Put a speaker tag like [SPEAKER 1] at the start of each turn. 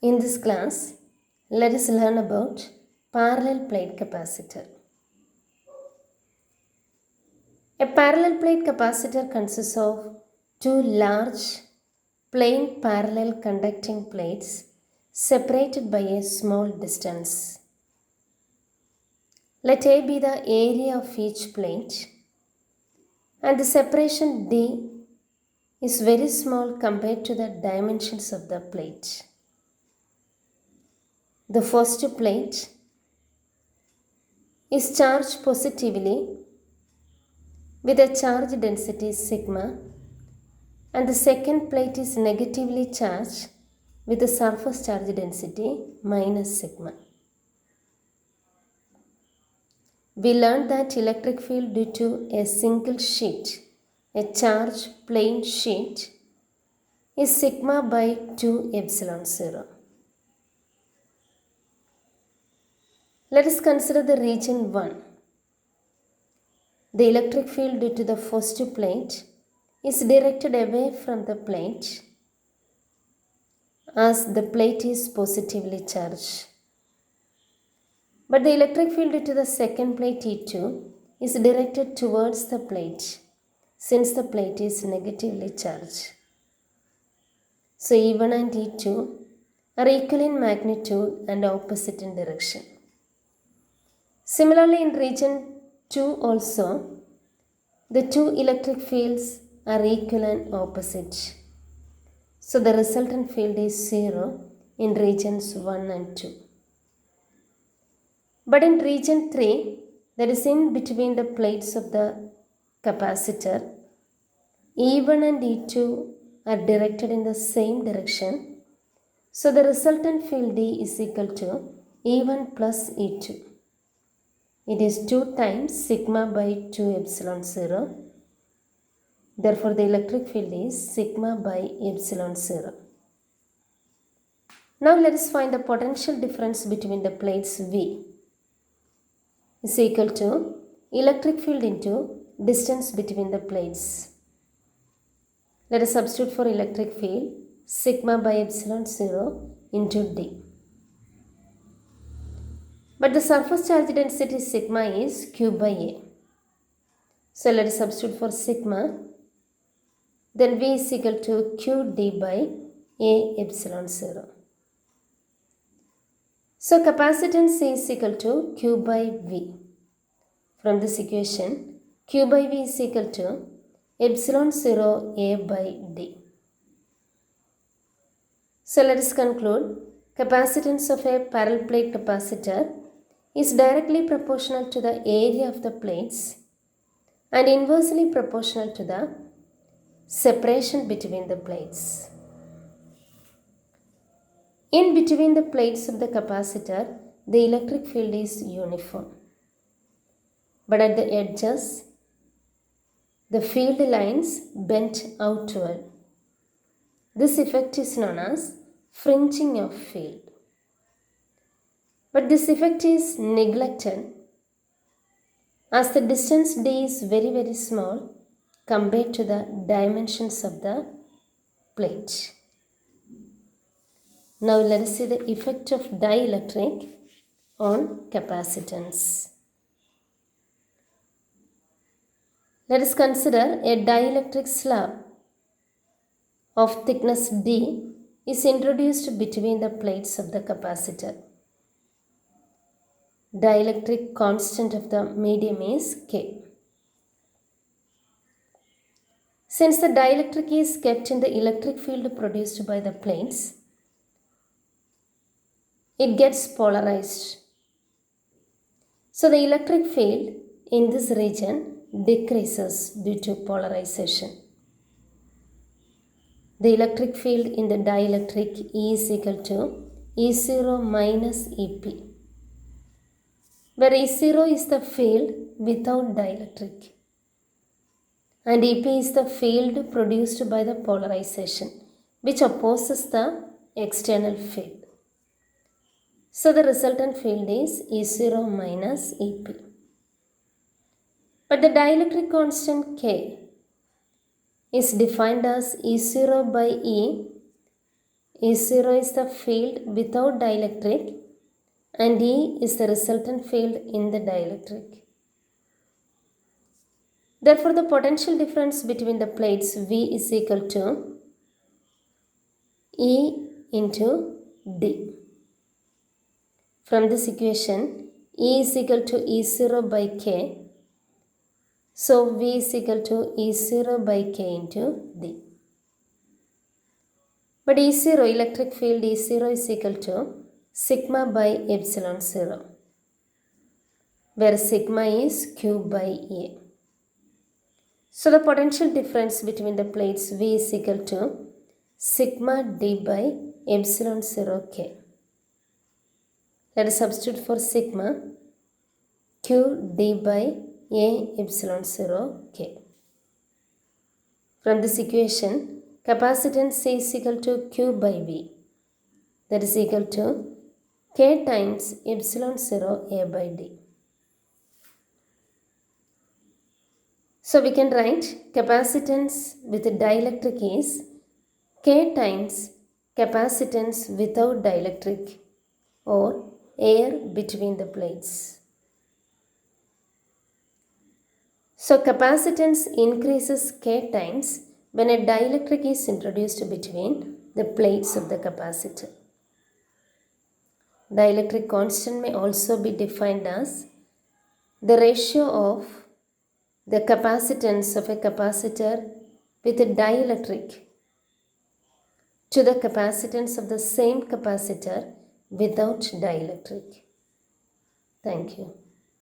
[SPEAKER 1] In this class, let us learn about parallel plate capacitor. A parallel plate capacitor consists of two large plain parallel conducting plates separated by a small distance. Let A be the area of each plate and the separation D is very small compared to the dimensions of the plate. The first plate is charged positively with a charge density sigma, and the second plate is negatively charged with a surface charge density minus sigma. We learned that electric field due to a single sheet, a charged plane sheet, is sigma by 2 epsilon 0. Let us consider the region 1. The electric field due to the first plate is directed away from the plate as the plate is positively charged. But the electric field due to the second plate E2 is directed towards the plate since the plate is negatively charged. So E1 and E2 are equal in magnitude and opposite in direction. Similarly, in region 2 also, the two electric fields are equal and opposite. So the resultant field is 0 in regions 1 and 2. But in region 3, that is in between the plates of the capacitor, E1 and E2 are directed in the same direction. So the resultant field D is equal to E1 plus E2. It is 2 times sigma by 2 epsilon 0. Therefore, the electric field is sigma by epsilon 0. Now let us find the potential difference between the plates V is equal to electric field into distance between the plates. Let us substitute for electric field sigma by epsilon 0 into D. But the surface charge density sigma is Q by A. So let us substitute for sigma. Then V is equal to QD by A epsilon 0. So capacitance is equal to Q by V. From this equation, Q by V is equal to epsilon 0 A by D. So let us conclude, capacitance of a parallel plate capacitor is directly proportional to the area of the plates and inversely proportional to the separation between the plates. In between the plates of the capacitor, the electric field is uniform. But at the edges, the field lines bend outward. This effect is known as fringing of field. But this effect is neglected as the distance D is very small compared to the dimensions of the plate. Now let us see the effect of dielectric on capacitance. Let us consider a dielectric slab of thickness D is introduced between the plates of the capacitor. Dielectric constant of the medium is K. Since the dielectric is kept in the electric field produced by the plates, it gets polarized. So the electric field in this region decreases due to polarization. The electric field in the dielectric E is equal to E0 minus EP, where E0 is the field without dielectric and EP is the field produced by the polarization which opposes the external field. So the resultant field is E0 minus EP. But the dielectric constant K is defined as E0 by E E0 is the field without dielectric and E is the resultant field in the dielectric. Therefore, the potential difference between the plates V is equal to E into D. From this equation, E is equal to E0 by K. So, V is equal to E0 by K into D. But E0, electric field E0 is equal to sigma by epsilon 0, where sigma is Q by A. So the potential difference between the plates V is equal to sigma D by epsilon 0 K. Let us substitute for sigma Q D by A epsilon 0 K. From this equation, capacitance C is equal to Q by V, that is equal to K times epsilon 0 A by D. So we can write capacitance with dielectric is K times capacitance without dielectric or air between the plates. So capacitance increases K times when a dielectric is introduced between the plates of the capacitor. Dielectric constant may also be defined as the ratio of the capacitance of a capacitor with a dielectric to the capacitance of the same capacitor without dielectric. Thank you.